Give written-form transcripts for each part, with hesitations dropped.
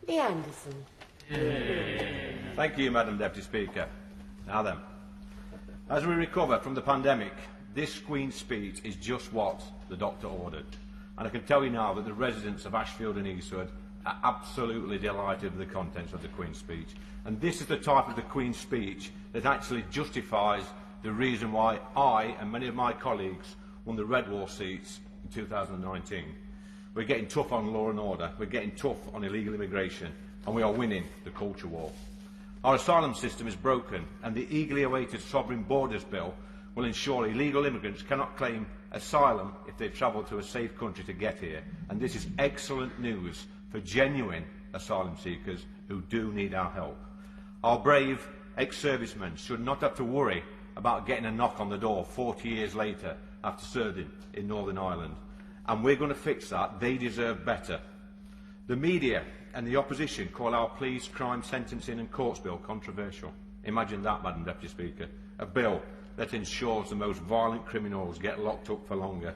Lee Anderson. Thank you, Madam Deputy Speaker. Now then, as we recover from the pandemic, this Queen's speech is just what the doctor ordered. And I can tell you now that the residents of Ashfield and Eastwood are absolutely delighted with the contents of the Queen's speech. And this is the type of the Queen's speech that actually justifies the reason why I and many of my colleagues won the Red Wall seats in 2019. We're getting tough on law and order, we're getting tough on illegal immigration, and we are winning the culture war. Our asylum system is broken, and the eagerly awaited Sovereign Borders Bill will ensure illegal immigrants cannot claim asylum if they've travelled to a safe country to get here. And this is excellent news for genuine asylum seekers who do need our help. Our brave ex-servicemen should not have to worry about getting a knock on the door 40 years later after serving in Northern Ireland. And we're going to fix that. They deserve better. The media and the opposition call our police, crime, sentencing and courts bill controversial. Imagine that, Madam Deputy Speaker. A bill that ensures the most violent criminals get locked up for longer.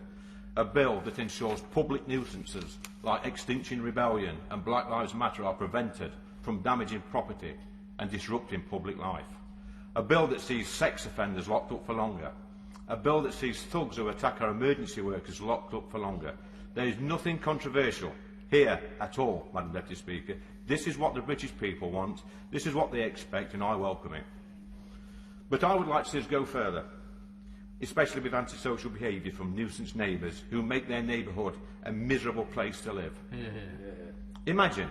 A bill that ensures public nuisances like Extinction Rebellion and Black Lives Matter are prevented from damaging property and disrupting public life. A bill that sees sex offenders locked up for longer. A bill that sees thugs who attack our emergency workers locked up for longer. There is nothing controversial here at all, Madam Deputy Speaker. This is what the British people want. This is what they expect, and I welcome it. But I would like to see us go further, especially with antisocial behaviour from nuisance neighbours who make their neighbourhood a miserable place to live. Imagine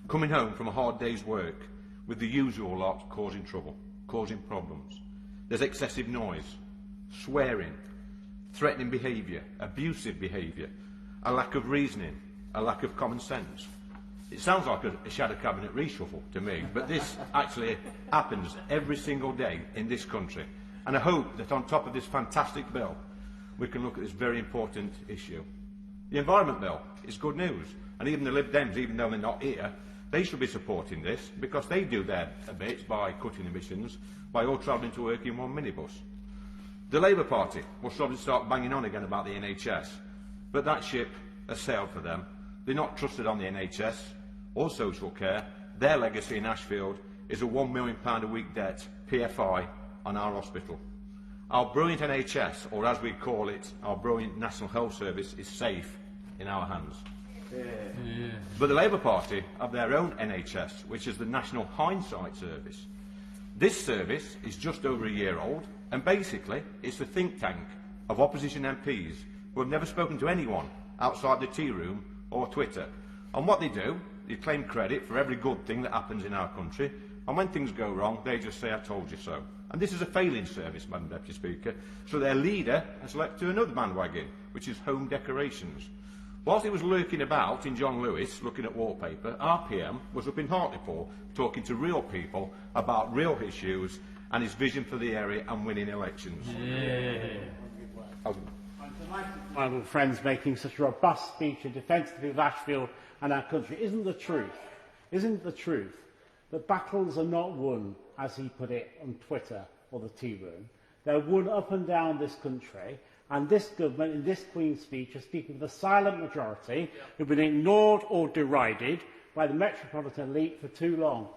coming home from a hard day's work with the usual lot causing trouble, causing problems. There's excessive noise, swearing, threatening behaviour, abusive behaviour, a lack of reasoning, a lack of common sense. It sounds like a shadow cabinet reshuffle to me, but this actually happens every single day in this country. And I hope that on top of this fantastic bill, we can look at this very important issue. The Environment Bill is good news, and even the Lib Dems, even though they're not here, they should be supporting this because they do their bit by cutting emissions by all travelling to work in one minibus. The Labour Party will probably start banging on again about the NHS, but that ship has sailed for them. They're not trusted on the NHS or social care. Their legacy in Ashfield is a £1 million a week debt, PFI, on our hospital. Our brilliant NHS, or as we call it, our brilliant National Health Service, is safe in our hands. But the Labour Party have their own NHS, which is the National Hindsight Service. This service is just over a year old, and basically it's the think tank of opposition MPs who have never spoken to anyone outside the tea room or Twitter. And what they do, they claim credit for every good thing that happens in our country, and when things go wrong, they just say, "I told you so." And this is a failing service, Madam Deputy Speaker, so their leader has leapt to another bandwagon, which is home decorations. Whilst he was lurking about in John Lewis, looking at wallpaper, our PM was up in Hartlepool, talking to real people about real issues and his vision for the area and winning elections. My little friends making such a robust speech in defence of the people of Ashfield and our country. Isn't the truth that battles are not won, as he put it, on Twitter or the tea room? They're won up and down this country, and this government in this Queen's speech are speaking with a silent majority who've been ignored or derided by the metropolitan elite for too long.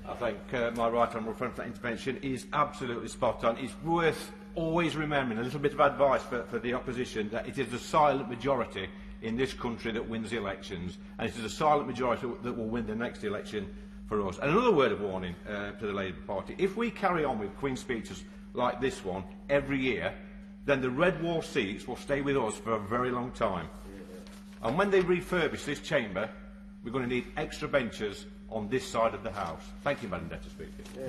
I think my right honourable friend for that intervention is absolutely spot on. It's worth always remembering, a little bit of advice for the opposition, that it is the silent majority in this country that wins the elections, and it is the silent majority that will win the next election for us. And another word of warning to the Labour Party: if we carry on with Queen's speeches like this one every year, then the Red Wall seats will stay with us for a very long time. And when they refurbish this chamber, we're going to need extra benches on this side of the House. Thank you, Madam Deputy Speaker.